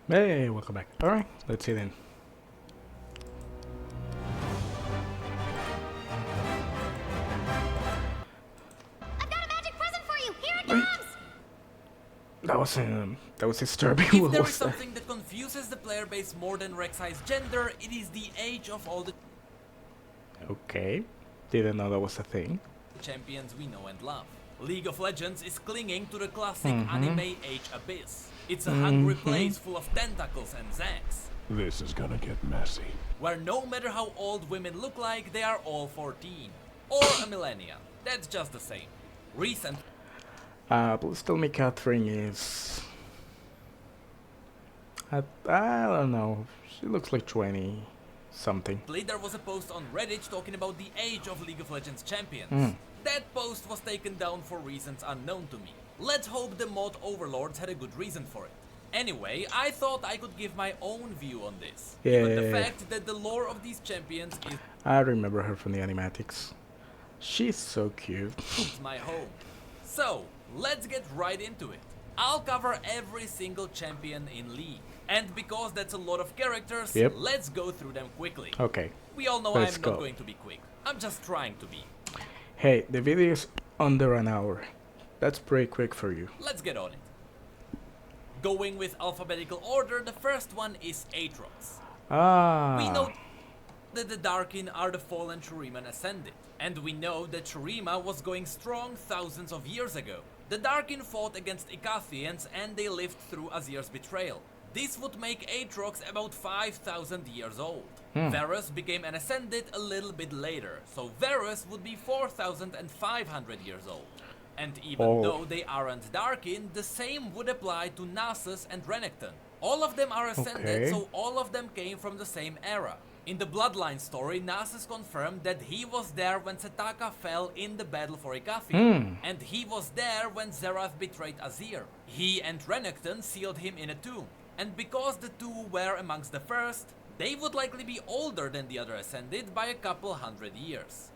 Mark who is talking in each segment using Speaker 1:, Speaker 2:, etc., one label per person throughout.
Speaker 1: Hey, welcome back. Alright, let's see then.
Speaker 2: I've got a magic present for you! Here it
Speaker 1: Wait.
Speaker 2: comes!
Speaker 1: That was disturbing.
Speaker 3: If
Speaker 1: What
Speaker 3: there
Speaker 1: was
Speaker 3: is
Speaker 1: that?
Speaker 3: something that confuses the player base more than Rek'Sai's gender, it is the age of all the
Speaker 1: Okay. Didn't know that was a thing.
Speaker 3: champions we know and love. League of Legends is clinging to the classic anime age abyss. It's a hungry place full of tentacles and Zags,
Speaker 4: This is gonna get messy.
Speaker 3: where no matter how old women look like, they are all 14. Or a millennial. That's just the same. Recently,
Speaker 1: Please tell me Catherine is... I don't know. She looks like 20 something.
Speaker 3: there was a post on Reddit talking about the age of League of Legends champions. That post was taken down for reasons unknown to me. Let's hope the mod overlords had a good reason for it. Anyway, I thought I could give my own view on this. Given the
Speaker 1: Yeah.
Speaker 3: fact that the lore of these champions
Speaker 1: I remember her from the animatics. She's so cute.
Speaker 3: is my home. So, let's get right into it. I'll cover every single champion in League. And because that's a lot of characters,
Speaker 1: Yep.
Speaker 3: let's go through them quickly.
Speaker 1: Okay.
Speaker 3: We all know
Speaker 1: Let's
Speaker 3: I'm
Speaker 1: go.
Speaker 3: not going to be quick. I'm just trying to be.
Speaker 1: Hey, the video is under an hour. That's pretty quick for you.
Speaker 3: Let's get on it. Going with alphabetical order, the first one is Aatrox. We know that the Darkin are the fallen Shuriman ascended, and we know that Shurima was going strong thousands of years ago. The Darkin fought against Icathians and they lived through Azir's betrayal. This would make Aatrox about 5,000 years old. Varus became an ascended a little bit later, so Varus would be 4,500 years old. And even
Speaker 1: Oh.
Speaker 3: though they aren't Darkin, the same would apply to Nasus and Renekton. All of them are ascended,
Speaker 1: Okay.
Speaker 3: so all of them came from the same era. In the Bloodline story, Nasus confirmed that he was there when Setaka fell in the battle for Icathian, and he was there when Zerath betrayed Azir. He and Renekton sealed him in a tomb, and because the two were amongst the first, they would likely be older than the other Ascended by a couple hundred years.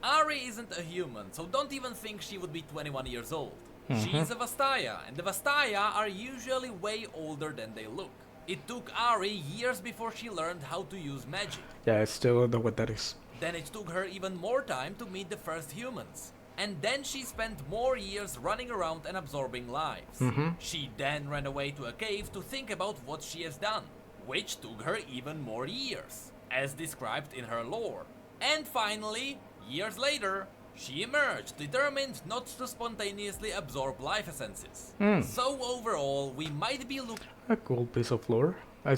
Speaker 3: Ari isn't a human, so don't even think she would be 21 years old. She's a Vastaya, and the Vastaya are usually way older than they look. It took Ari years before she learned how to use magic.
Speaker 1: Yeah, I still don't know what that is.
Speaker 3: Then it took her even more time to meet the first humans. And then she spent more years running around and absorbing lives. She then ran away to a cave to think about what she has done, which took her even more years, as described in her lore. And finally, years later, she emerged, determined not to spontaneously absorb life essences. So overall, we might be
Speaker 1: A cool piece of lore. I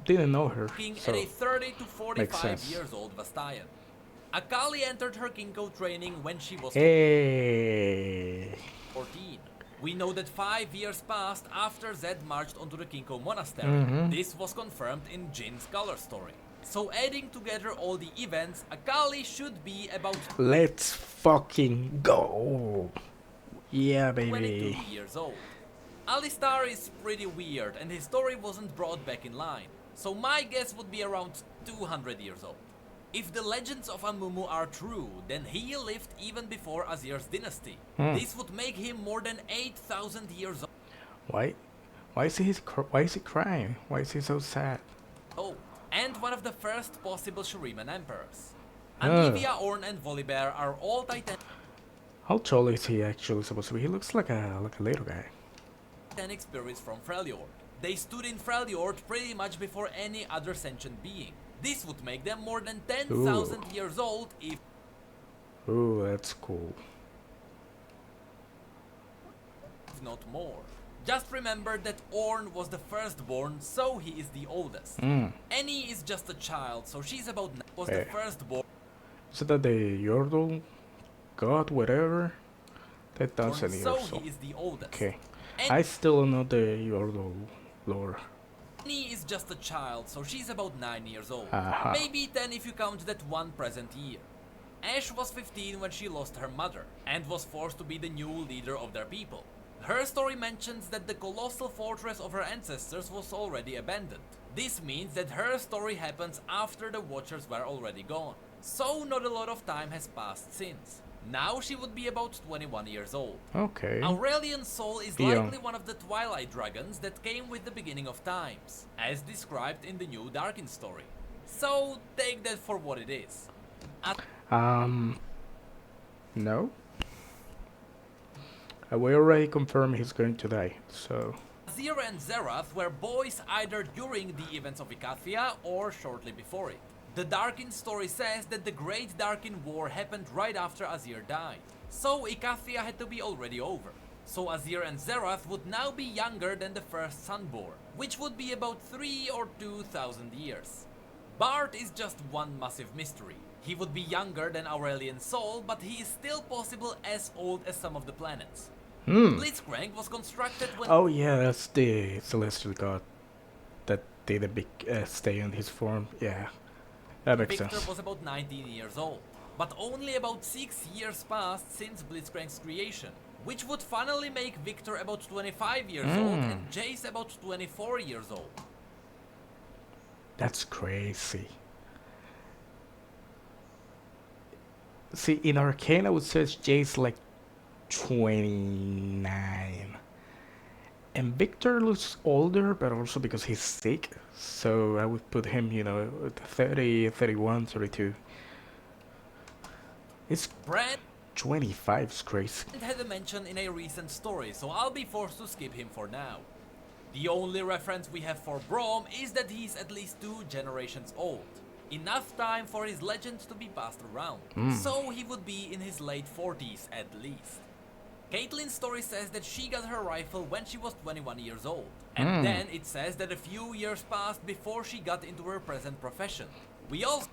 Speaker 1: didn't know her.
Speaker 3: looking
Speaker 1: So
Speaker 3: at a 30 to
Speaker 1: makes
Speaker 3: 45
Speaker 1: sense.
Speaker 3: years old Vastayan. Akali entered her Kinko training when she was
Speaker 1: Hey.
Speaker 3: 14. We know that 5 years passed after Zed marched onto the Kinko monastery. This was confirmed in Jin's color story. So adding together all the events, Akali should be about
Speaker 1: Let's fucking go. Yeah,
Speaker 3: 22
Speaker 1: baby.
Speaker 3: years old. Alistar is pretty weird and his story wasn't brought back in line. So my guess would be around 200 years old. If the legends of Amumu are true, then he lived even before Azir's dynasty. This would make him more than 8,000 years
Speaker 1: Why? Why is he crying? Why is he so sad?
Speaker 3: old, and one of the first possible Shuriman emperors. Anivia, Ornn, and Volibear are all
Speaker 1: How tall is he actually supposed to be? He looks like a little guy.
Speaker 3: Titanic spirits from Freljord. They stood in Freljord pretty much before any other sentient being. This would make them more than 10,000 years old if
Speaker 1: Ooh, that's cool.
Speaker 3: not more. Just remember that Ornn was the firstborn, so he is the oldest. Annie is just a child, so she's about was the
Speaker 1: Hey.
Speaker 3: firstborn,
Speaker 1: Is that the Yordle god, whatever? That doesn't
Speaker 3: so
Speaker 1: so.
Speaker 3: he is the oldest.
Speaker 1: Okay.
Speaker 3: And
Speaker 1: I still don't know the Yordle lore.
Speaker 3: Annie is just a child, so she's about 9 years old.
Speaker 1: Aha.
Speaker 3: Maybe 10 if you count that one present year. Ashe was 15 when she lost her mother, and was forced to be the new leader of their people. Her story mentions that the colossal fortress of her ancestors was already abandoned. This means that her story happens after the Watchers were already gone. So not a lot of time has passed since. Now she would be about 21 years old.
Speaker 1: Okay.
Speaker 3: Aurelian Sol is
Speaker 1: Young.
Speaker 3: likely one of the Twilight Dragons that came with the beginning of times, as described in the new Darkin story. So take that for what it is.
Speaker 1: No. We already confirmed he's going to die, so...
Speaker 3: Azir and Zerath were boys either during the events of Icathia or shortly before it. The Darkin story says that the Great Darkin War happened right after Azir died, so Icathia had to be already over. So Azir and Zerath would now be younger than the first Sunborn, which would be about 3 or 2,000 years. Bart is just one massive mystery. He would be younger than Aurelian Sol, but he is still possible as old as some of the planets. Blitzcrank was constructed when...
Speaker 1: Oh yeah, that's the celestial god that did a big stay on his form. Yeah, that makes
Speaker 3: Victor
Speaker 1: sense.
Speaker 3: was about 19 years old, but only about 6 years passed since Blitzcrank's creation, which would finally make Victor about 25 years old and Jace about 24 years old.
Speaker 1: That's crazy. See, in Arcane I would search Jace like 29. And Victor looks older, but also because he's sick. So I would put him, you know, at 30, 31, 32. It's
Speaker 3: Brand
Speaker 1: 25's crazy.
Speaker 3: had a mention in a recent story, so I'll be forced to skip him for now. The only reference we have for Braum is that he's at least 2 generations old. Enough time for his legend to be passed around, so he would be in his late 40s at least. Caitlyn's story says that she got her rifle when she was 21 years old, and then it says that a few years passed before she got into her present profession. We also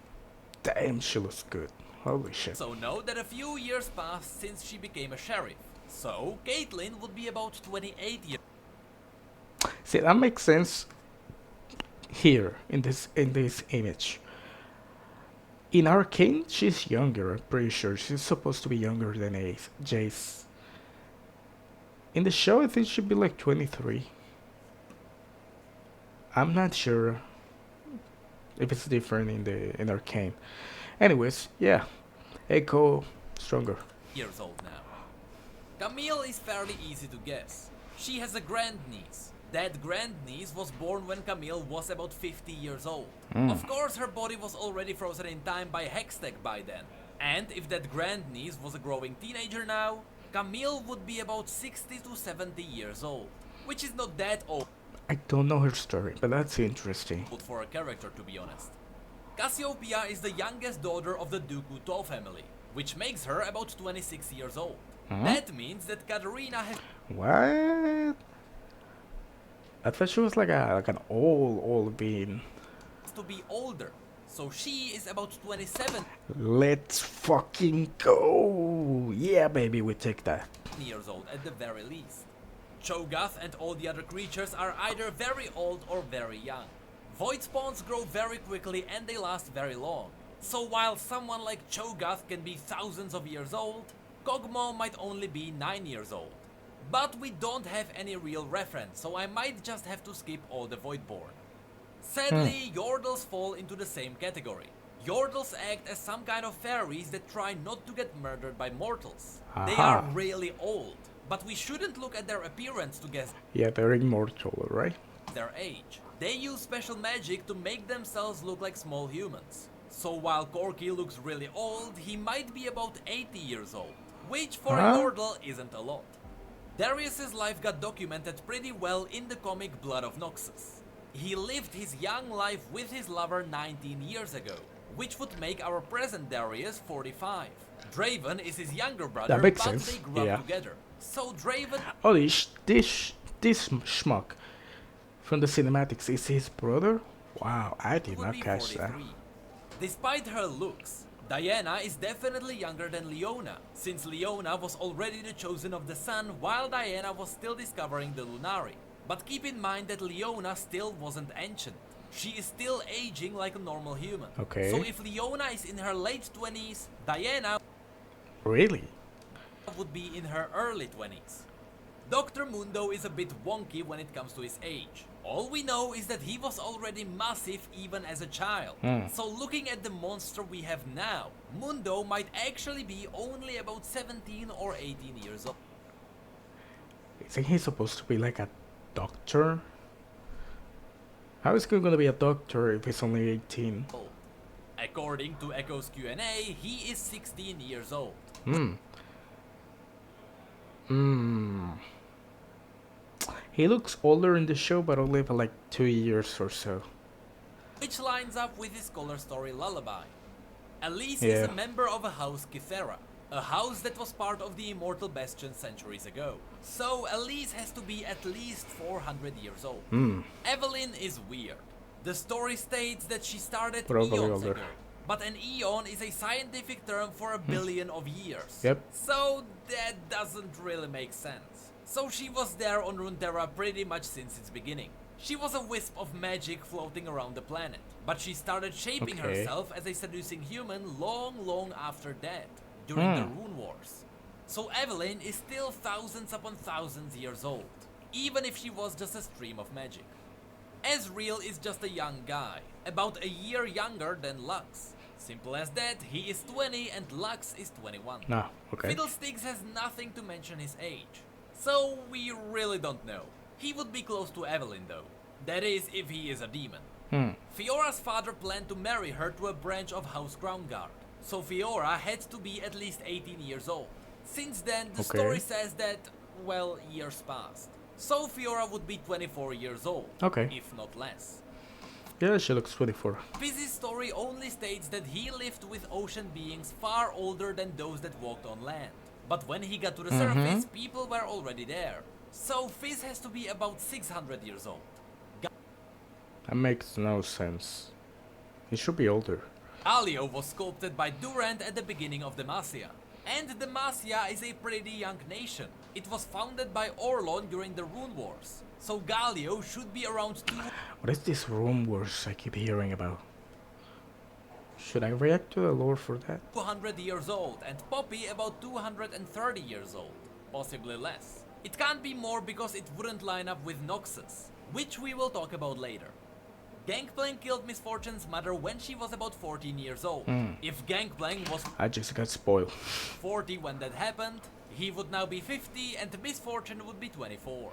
Speaker 1: Damn, she looks good. Holy shit.
Speaker 3: know that a few years passed since she became a sheriff, so Caitlyn would be about 28 years.
Speaker 1: See, that makes sense here in this image. In Arcane, she's younger, I'm pretty sure. She's supposed to be younger than Jace. In the show, I think she'd be like 23. I'm not sure if it's different in Arcane. Anyways, yeah. Echo, stronger.
Speaker 3: Years old now. Camille is fairly easy to guess. She has a grandniece. That grandniece was born when Camille was about 50 years old. Of course, her body was already frozen in time by Hextech by then. And if that grandniece was a growing teenager now, Camille would be about 60 to 70 years old, which is not that old
Speaker 1: I don't know her story, but that's interesting.
Speaker 3: for a character, to be honest. Cassiopeia is the youngest daughter of the Dooku To family, which makes her about 26 years old. That means that Katarina has
Speaker 1: What? I thought she was like an old being.
Speaker 3: to be older, so she is about 27
Speaker 1: Let's fucking go! Yeah, baby, we take that.
Speaker 3: years old at the very least. Cho'Gath and all the other creatures are either very old or very young. Void spawns grow very quickly and they last very long. So while someone like Cho'Gath can be thousands of years old, Kog'Maw might only be 9 years old. But we don't have any real reference, so I might just have to skip all the Voidborn. Sadly, Yordles fall into the same category. Yordles act as some kind of fairies that try not to get murdered by mortals. They are
Speaker 1: Aha.
Speaker 3: really old, but we shouldn't look at their appearance to guess
Speaker 1: Yeah, they're immortal, right?
Speaker 3: their age. They use special magic to make themselves look like small humans. So while Corky looks really old, he might be about 80 years old, which for a
Speaker 1: Huh?
Speaker 3: Yordle isn't a lot. Darius's life got documented pretty well in the comic Blood of Noxus. He lived his young life with his lover 19 years ago, which would make our present Darius 45. Draven is his younger brother,
Speaker 1: That makes
Speaker 3: but
Speaker 1: sense,
Speaker 3: they grew
Speaker 1: yeah.
Speaker 3: up together. So Draven
Speaker 1: Oh, this schmuck from the cinematics is his brother? Wow, I did
Speaker 3: would
Speaker 1: not
Speaker 3: be
Speaker 1: catch that.
Speaker 3: 43. Despite her looks, Diana is definitely younger than Leona, since Leona was already the chosen of the sun while Diana was still discovering the Lunari. But keep in mind that Leona still wasn't ancient. She is still aging like a normal human.
Speaker 1: Okay.
Speaker 3: So if Leona is in her late 20s, Diana
Speaker 1: Really?
Speaker 3: would be in her early 20s. Dr. Mundo is a bit wonky when it comes to his age. All we know is that he was already massive even as a child. So looking at the monster we have now, Mundo might actually be only about 17 or 18 years old.
Speaker 1: Isn't he supposed to be like a doctor? How is he gonna be a doctor if he's only 18?
Speaker 3: According to Echo's Q&A, he is 16 years old.
Speaker 1: He looks older in the show, but only for like 2 years or so.
Speaker 3: Which lines up with his color story Lullaby. Elise
Speaker 1: Yeah.
Speaker 3: is a member of a house Kythera, a house that was part of the Immortal Bastion centuries ago. So Elise has to be at least 400 years old. Evelyn is weird. The story states that she started
Speaker 1: Probably
Speaker 3: eons
Speaker 1: older.
Speaker 3: ago. But an eon is a scientific term for a billion of years.
Speaker 1: Yep.
Speaker 3: So that doesn't really make sense. So she was there on Runeterra pretty much since its beginning. She was a wisp of magic floating around the planet, but she started shaping
Speaker 1: Okay.
Speaker 3: herself as a seducing human long after that, during the Rune Wars. So Evelyn is still thousands upon thousands years old, even if she was just a stream of magic. Ezreal is just a young guy, about a year younger than Lux. Simple as that, he is 20 and Lux is 21.
Speaker 1: No, okay.
Speaker 3: Fiddlesticks has nothing to mention his age, so we really don't know. He would be close to Evelyn though. That is, if he is a demon. Fiora's father planned to marry her to a branch of House Groundguard, so Fiora had to be at least 18 years old. Since then, the story says that, well, years passed. So Fiora would be 24 years old,
Speaker 1: Okay.
Speaker 3: if not less.
Speaker 1: Yeah, she looks 24.
Speaker 3: Fizz's story only states that he lived with ocean beings far older than those that walked on land. But when he got to the surface, people were already there. So Fizz has to be about 600 years old.
Speaker 1: That makes no sense. He should be older.
Speaker 3: Galio was sculpted by Durant at the beginning of Demacia. And Demacia is a pretty young nation. It was founded by Orlon during the Rune Wars. So Galio should be around
Speaker 1: What is this Rune Wars I keep hearing about? Should I react to the lore for that?
Speaker 3: 200 years old and Poppy about 230 years old. Possibly less. It can't be more because it wouldn't line up with Noxus, which we will talk about later. Gangplank killed Miss Fortune's mother when she was about 14 years old. If Gangplank was
Speaker 1: I just got spoiled.
Speaker 3: 40 when that happened, he would now be 50 and Miss Fortune would be 24.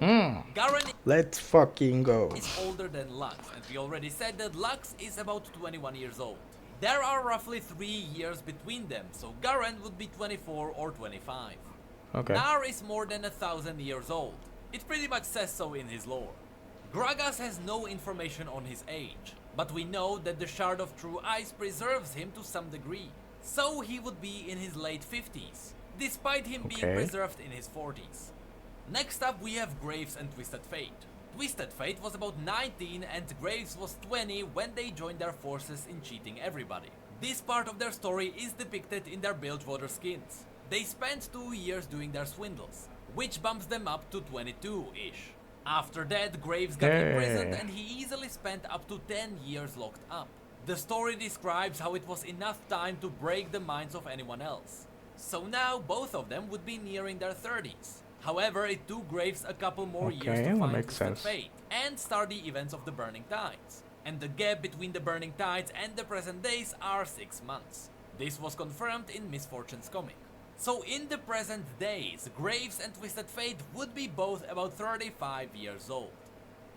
Speaker 3: Garen
Speaker 1: Let's fucking go.
Speaker 3: is older than Lux, and we already said that Lux is about 21 years old. There are roughly 3 years between them, so Garen would be 24 or 25.
Speaker 1: Okay.
Speaker 3: Nar is more than 1,000 years old. It pretty much says so in his lore. Gragas has no information on his age, but we know that the Shard of True Ice preserves him to some degree, so he would be in his late 50s, despite him being
Speaker 1: Okay.
Speaker 3: preserved in his 40s. Next up we have Graves and Twisted Fate. Twisted Fate was about 19 and Graves was 20 when they joined their forces in cheating everybody. This part of their story is depicted in their Bilgewater skins. They spent 2 years doing their swindles, which bumps them up to 22-ish. After that, Graves got imprisoned and he easily spent up to 10 years locked up. The story describes how it was enough time to break the minds of anyone else. So now both of them would be nearing their 30s. However, it took Graves a couple more years
Speaker 1: Okay,
Speaker 3: to
Speaker 1: that
Speaker 3: find
Speaker 1: makes
Speaker 3: Twisted
Speaker 1: sense.
Speaker 3: Fate and start the events of the Burning Tides. And the gap between the Burning Tides and the present days are 6 months. This was confirmed in Miss Fortune's comic. So in the present days, Graves and Twisted Fate would be both about 35 years old.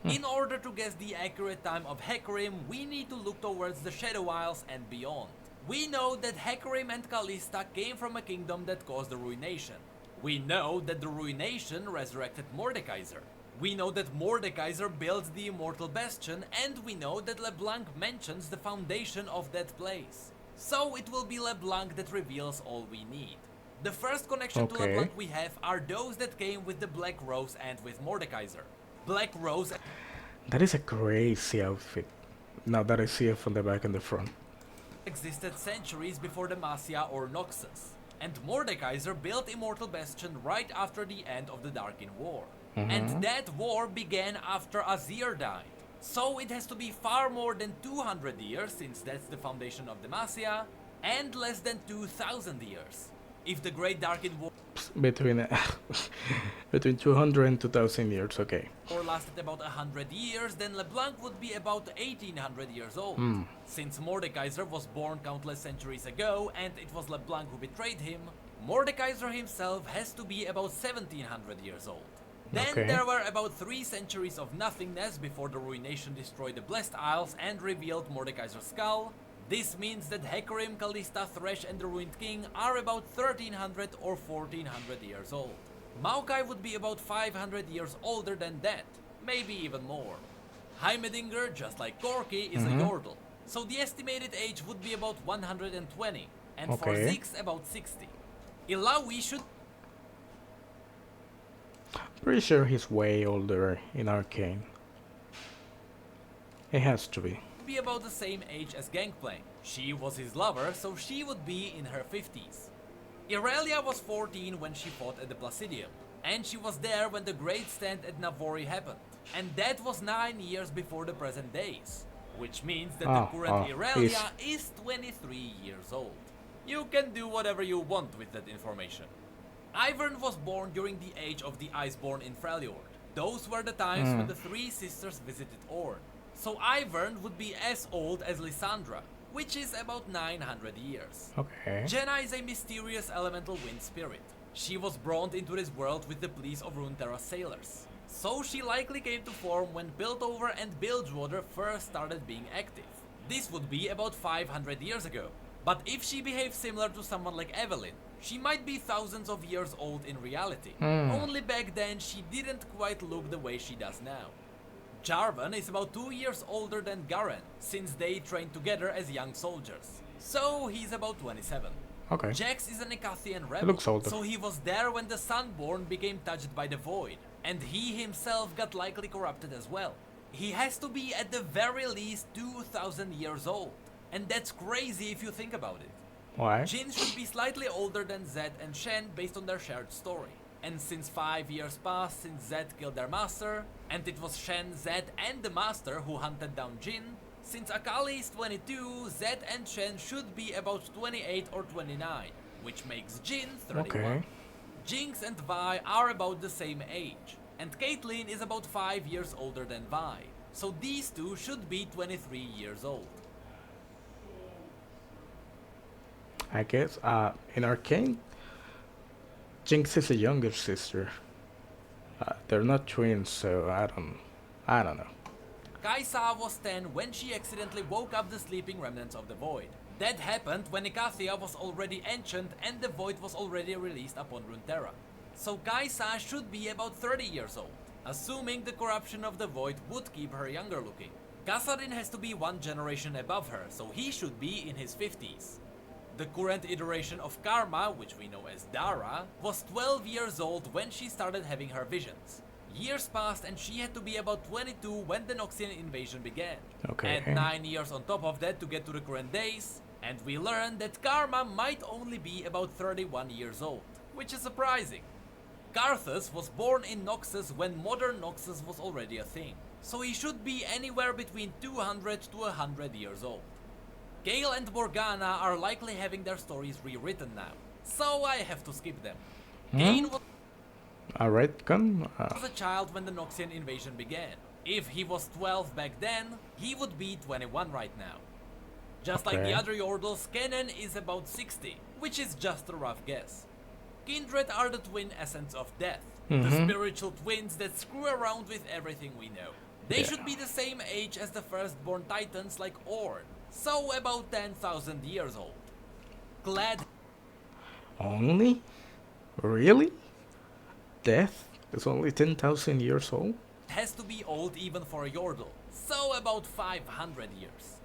Speaker 3: In order to guess the accurate time of Hecarim, we need to look towards the Shadow Isles and beyond. We know that Hecarim and Callista came from a kingdom that caused the ruination. We know that the ruination resurrected Mordekaiser. We know that Mordekaiser built the Immortal Bastion, and we know that LeBlanc mentions the foundation of that place. So it will be LeBlanc that reveals all we need. The first connection to
Speaker 1: Okay.
Speaker 3: LeBlanc we have are those that came with the Black Rose and with Mordekaiser. Black Rose
Speaker 1: That is a crazy outfit. Now that I see it from the back and the front.
Speaker 3: existed centuries before Demacia or Noxus, and Mordekaiser built Immortal Bastion right after the end of the Darkin War. And that war began after Azir died. So it has to be far more than 200 years, since that's the foundation of Demacia, and less than 2,000 years. If the Great Darkin War
Speaker 1: between between 200 and 2000 years. Okay.
Speaker 3: or lasted about 100 years, then LeBlanc would be about 1800 years old. Since Mordekaiser was born countless centuries ago and it was LeBlanc who betrayed him, Mordekaiser himself has to be about 1700 years old. Then
Speaker 1: Okay.
Speaker 3: there were about 3 centuries of nothingness before the Ruination destroyed the Blessed Isles and revealed Mordekaiser's skull. This means that Hecarim, Callista, Thresh and the Ruined King are about 1300 or 1400 years old. Maokai would be about 500 years older than that, maybe even more. Heimerdinger, just like Corky, is a Yordle, so the estimated age would be about 120, and for
Speaker 1: Okay.
Speaker 3: Ziggs about 60. Ilawi should
Speaker 1: Pretty sure he's way older in Arcane. It has to be.
Speaker 3: be about the same age as Gangplank. She was his lover, so she would be in her 50s. Irelia was 14 when she fought at the Placidium, and she was there when the Great Stand at Navori happened. And that was 9 years before the present days, which means that the current Irelia is 23 years old. You can do whatever you want with that information. Ivern was born during the age of the Iceborn in Freljord. Those were the times when the 3 sisters visited Orn. So Ivern would be as old as Lysandra, which is about 900 years.
Speaker 1: Okay.
Speaker 3: Jenna is a mysterious elemental wind spirit. She was brought into this world with the pleas of Runeterra sailors. So she likely came to form when Piltover and Bilgewater first started being active. This would be about 500 years ago. But if she behaves similar to someone like Evelyn, she might be thousands of years old in reality. Only back then she didn't quite look the way she does now. Jarvan is about 2 years older than Garen, since they trained together as young soldiers. So he's about 27.
Speaker 1: Okay.
Speaker 3: Jax is an Ecathian rebel,
Speaker 1: looks older.
Speaker 3: so he was there when the Sunborn became touched by the Void, and he himself got likely corrupted as well. He has to be at the very least 2000 years old, and that's crazy if you think about it.
Speaker 1: Why?
Speaker 3: Jin should be slightly older than Zed and Shen based on their shared story. And since 5 years passed since Zed killed their master, and it was Shen, Zed and the master who hunted down Jin, since Akali is 22, Zed and Shen should be about 28 or 29, which makes Jin 31.
Speaker 1: Okay.
Speaker 3: Jinx and Vi are about the same age, and Caitlyn is about 5 years older than Vi, so these two should be 23 years old.
Speaker 1: I guess in Arcane, Jinx is a younger sister. They're not twins, so I don't know.
Speaker 3: Kaisa was 10 when she accidentally woke up the sleeping remnants of the Void. That happened when Icathia was already ancient and the Void was already released upon Runeterra. So Kaisa should be about 30 years old, assuming the corruption of the Void would keep her younger looking. Kassadin has to be 1 generation above her, so he should be in his 50s. The current iteration of Karma, which we know as Dara, was 12 years old when she started having her visions. Years passed and she had to be about 22 when the Noxian invasion began.
Speaker 1: Okay.
Speaker 3: And 9 years on top of that to get to the current days, and we learned that Karma might only be about 31 years old, which is surprising. Karthus was born in Noxus when modern Noxus was already a thing, so he should be anywhere between 200 to 100 years old. Gale and Morgana are likely having their stories rewritten now, so I have to skip them. Kain was
Speaker 1: Alright, Gun.
Speaker 3: a child when the Noxian invasion began. If he was 12 back then, he would be 21 right now. Just like the
Speaker 1: Okay.
Speaker 3: other Yordles, Kennen is about 60, which is just a rough guess. Kindred are the twin essence of death, the spiritual twins that screw around with everything we know. They should be the same age as the firstborn titans like Ornn, so about 10,000 years old. Glad
Speaker 1: Only? Really? Death is only 10,000 years old?
Speaker 3: has to be old even for a Yordle, so about 500 years.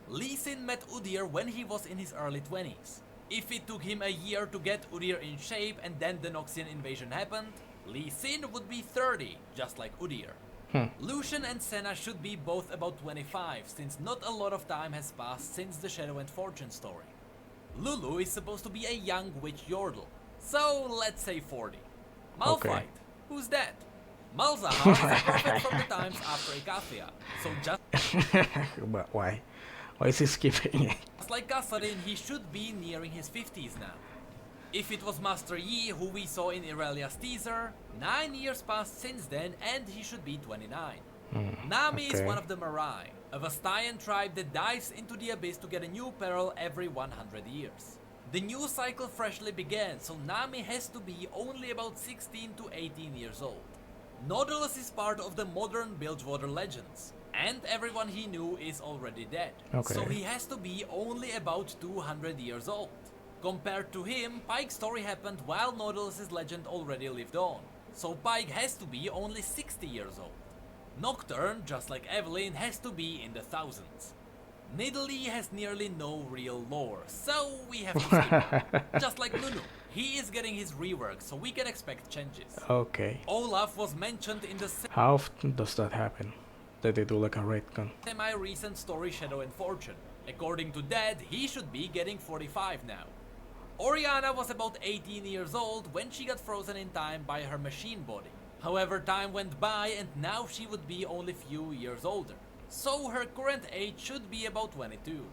Speaker 3: Lee Sin met Udyr when he was in his early 20s. If it took him a year to get Udyr in shape and then the Noxian invasion happened, Lee Sin would be 30, just like Udyr. Lucian and Senna should be both about 25, since not a lot of time has passed since the Shadow and Fortune story. Lulu is supposed to be a young witch Yordle, so let's say 40. Malphite,
Speaker 1: Okay.
Speaker 3: who's that? Malzahar is a prophet from the times after Icathia, so
Speaker 1: But why? Why is he skipping it?
Speaker 3: just like Kassadin, he should be nearing his 50s now. If it was Master Yi who we saw in Irelia's teaser, 9 years passed since then and he should be 29. Nami is
Speaker 1: okay.
Speaker 3: one of the Marai, a Vastayan tribe that dives into the abyss to get a new peril every 100 years. The new cycle freshly began, so Nami has to be only about 16 to 18 years old. Nautilus is part of the modern Bilgewater legends, and everyone he knew is already dead.
Speaker 1: Okay.
Speaker 3: So he has to be only about 200 years old. Compared to him, Pike's story happened while Nautilus's legend already lived on, so Pike has to be only 60 years old. Nocturne, just like Evelyn, has to be in the thousands. Nidalee has nearly no real lore, so we have to skip him. Just like Nunu, he is getting his rework, so we can expect changes.
Speaker 1: Okay.
Speaker 3: Olaf was mentioned in the
Speaker 1: How often does that happen? That they do like a retcon?
Speaker 3: semi-recent story Shadow and Fortune. According to that, he should be getting 45 now. Oriana was about 18 years old when she got frozen in time by her machine body. However, time went by and now she would be only few years older. So her current age should be about 22.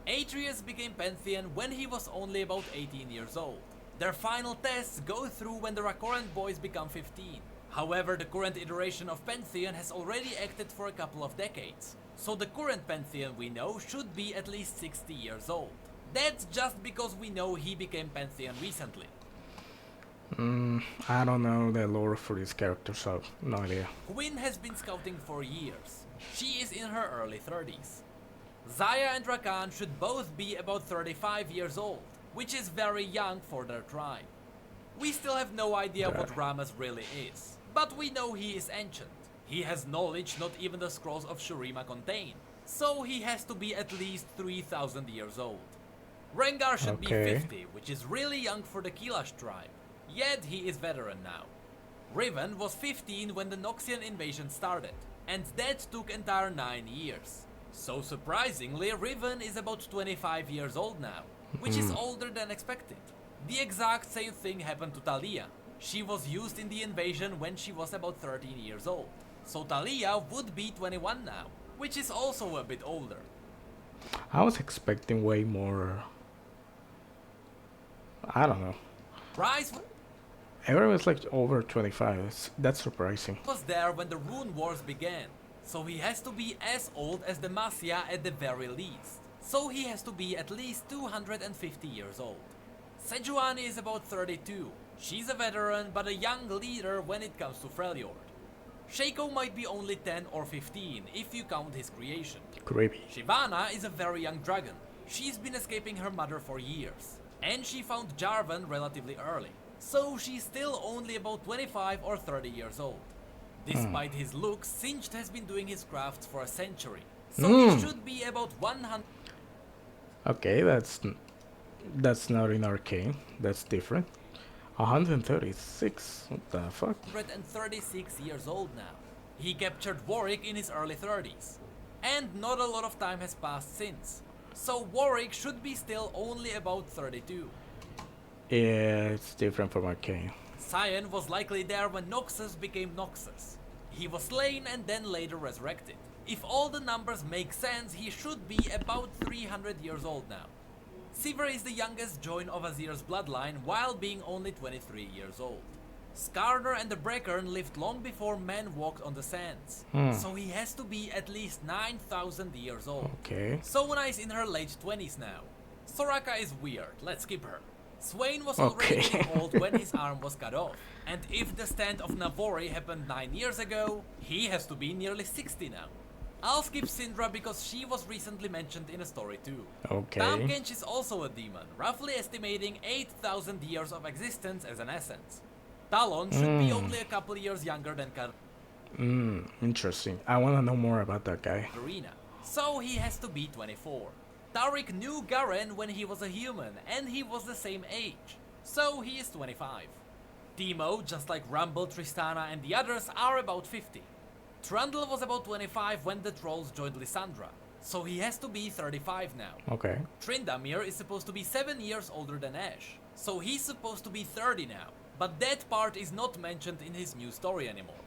Speaker 3: Atreus became Pantheon when he was only about 18 years old. Their final tests go through when the Rakoran boys become 15. However, the current iteration of Pantheon has already acted for a couple of decades. So the current Pantheon we know should be at least 60 years old. That's just because we know he became Pantheon recently.
Speaker 1: I don't know the lore for these characters, so no idea.
Speaker 3: Quinn has been scouting for years. She is in her early 30s. Zaya and Rakan should both be about 35 years old, which is very young for their tribe. We still have no idea what Ramas really is, but we know he is ancient. He has knowledge not even the scrolls of Shurima contain, so he has to be at least 3,000 years old. Rengar should be 50, which is really young for the Kilash tribe, yet he is veteran now. Riven was 15 when the Noxian invasion started, and that took entire 9 years. So surprisingly, Riven is about 25 years old now, which is older than expected. The exact same thing happened to Talia. She was used in the invasion when she was about 13 years old. So Talia would be 21 now, which is also a bit older.
Speaker 1: I was expecting way more. I don't know.
Speaker 3: Bryce
Speaker 1: Everyone's like over 25. That's surprising.
Speaker 3: was there when the Rune Wars began, so he has to be as old as the Masya at the very least. So he has to be at least 250 years old. Sejuani is about 32. She's a veteran but a young leader when it comes to Freljord. Shaco might be only 10 or 15 if you count his creation.
Speaker 1: Creepy.
Speaker 3: Shyvana is a very young dragon. She's been escaping her mother for years, and she found Jarvan relatively early. So she's still only about 25 or 30 years old. Despite his looks, Singed has been doing his crafts for a century, so he should be about 100.
Speaker 1: Okay, that's not in Arcane. That's different. 136. What the fuck?
Speaker 3: 136 years old now. He captured Warwick in his early 30s, and not a lot of time has passed since. So Warwick should be still only about 32.
Speaker 1: Yeah, it's different from Arcane.
Speaker 3: Sion was likely there when Noxus became Noxus. He was slain and then later resurrected. If all the numbers make sense, he should be about 300 years old now. Sivir is the youngest join of Azir's bloodline while being only 23 years old. Skarner and the Breckern lived long before men walked on the sands, so he has to be at least 9,000 years old.
Speaker 1: Okay.
Speaker 3: Sona is in her late 20s now. Soraka is weird, let's skip her. Swain was already
Speaker 1: Okay.
Speaker 3: getting old when his arm was cut off, and if the stand of Navori happened 9 years ago, he has to be nearly 60 now. I'll skip Syndra because she was recently mentioned in a story too.
Speaker 1: Okay.
Speaker 3: Tamkench is also a demon, roughly estimating 8,000 years of existence as an essence. Talon should be only a couple years younger than
Speaker 1: Interesting. I want to know more about that guy.
Speaker 3: Karina, so he has to be 24. Tariq knew Garen when he was a human, and he was the same age, so he is 25. Teemo, just like Rumble, Tristana and the others, are about 50. Trundle was about 25 when the trolls joined Lysandra, so he has to be 35 now.
Speaker 1: Okay.
Speaker 3: Tryndamere is supposed to be 7 years older than Ashe, so he's supposed to be 30 now, but that part is not mentioned in his new story anymore.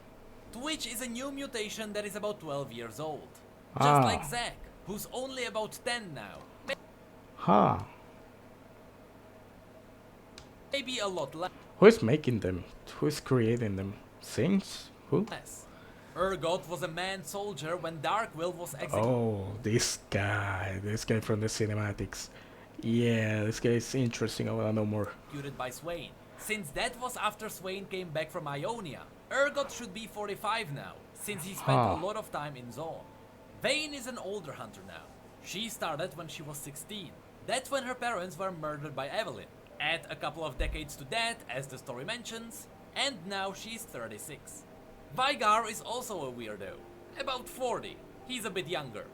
Speaker 3: Twitch is a new mutation that is about 12 years old, just like Zack, who's only about 10 now.
Speaker 1: Huh.
Speaker 3: maybe a lot
Speaker 1: Who is making them? Who is creating them? Things? Who?
Speaker 3: less. Urgot was a man soldier when Darkwill was executed.
Speaker 1: Oh, this guy from the cinematics. Yeah, this guy is interesting. I wanna know more.
Speaker 3: By Swain. Since that was after Swain came back from Ionia, Urgot should be 45 now, since he spent a lot of time in Zone. Vayne is an older hunter now. She started when she was 16. That's when her parents were murdered by Evelyn. Add a couple of decades to that, as the story mentions, and now she's 36. Vygar is also a weirdo, about 40. He's a bit younger.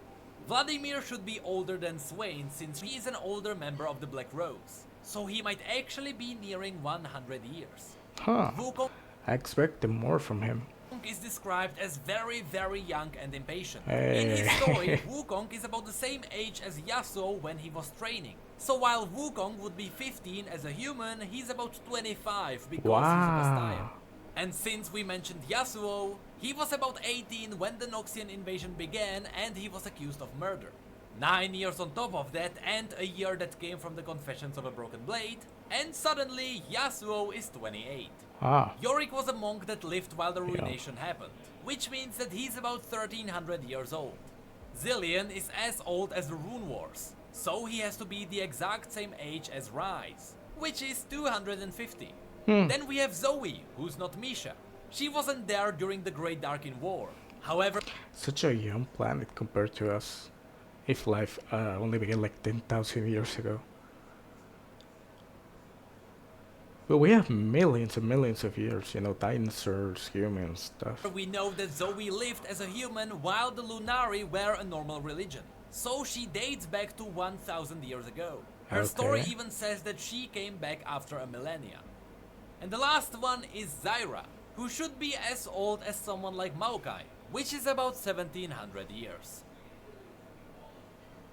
Speaker 3: Vladimir should be older than Swain since he is an older member of the Black Rose, so he might actually be nearing 100 years. Wukong
Speaker 1: I expected more from him.
Speaker 3: is described as very, very young and impatient.
Speaker 1: Hey.
Speaker 3: In his story, Wukong is about the same age as Yasuo when he was training. So while Wukong would be 15 as a human, he's about 25 because he's a Bastille. And since we mentioned Yasuo, he was about 18 when the Noxian invasion began and he was accused of murder. 9 years on top of that and a year that came from the Confessions of a Broken Blade, and suddenly Yasuo is 28. Yorick was a monk that lived while the ruination happened, which means that he's about 1300 years old. Zillion is as old as the Rune Wars, so he has to be the exact same age as Rise, which is 250. Then we have Zoe, who's not Misha. She wasn't there during the Great Darkin War. However,
Speaker 1: Such a young planet compared to us. If life only began like 10,000 years ago. But we have millions and millions of years, you know, dinosaurs, humans, stuff.
Speaker 3: we know that Zoe lived as a human while the Lunari were a normal religion. So she dates back to 1000 years ago. Her story
Speaker 1: Okay.
Speaker 3: even says that she came back after a millennia. And the last one is Zyra, who should be as old as someone like Maokai, which is about 1700 years.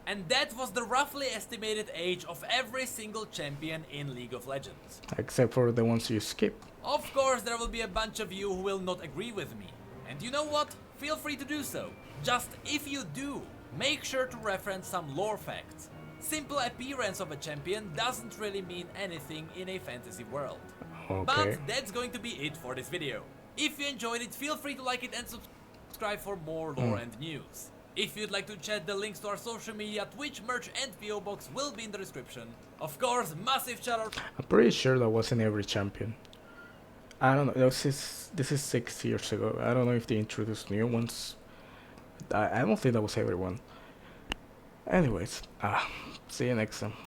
Speaker 3: And that was the roughly estimated age of every single champion in League of Legends.
Speaker 1: Except for the ones you skip.
Speaker 3: Of course, there will be a bunch of you who will not agree with me. And you know what? Feel free to do so. Just if you do, make sure to reference some lore facts. Simple appearance of a champion doesn't really mean anything in a fantasy world.
Speaker 1: Okay.
Speaker 3: But that's going to be it for this video. If you enjoyed it, feel free to like it and subscribe for more lore and news. If you'd like to chat, the links to our social media, Twitch, merch and PO box will be in the description. Of course, massive shout out.
Speaker 1: I'm pretty sure that wasn't every champion. I don't know, this is 6 years ago. I don't know if they introduced new ones. I don't think that was everyone. Anyways, see you next time.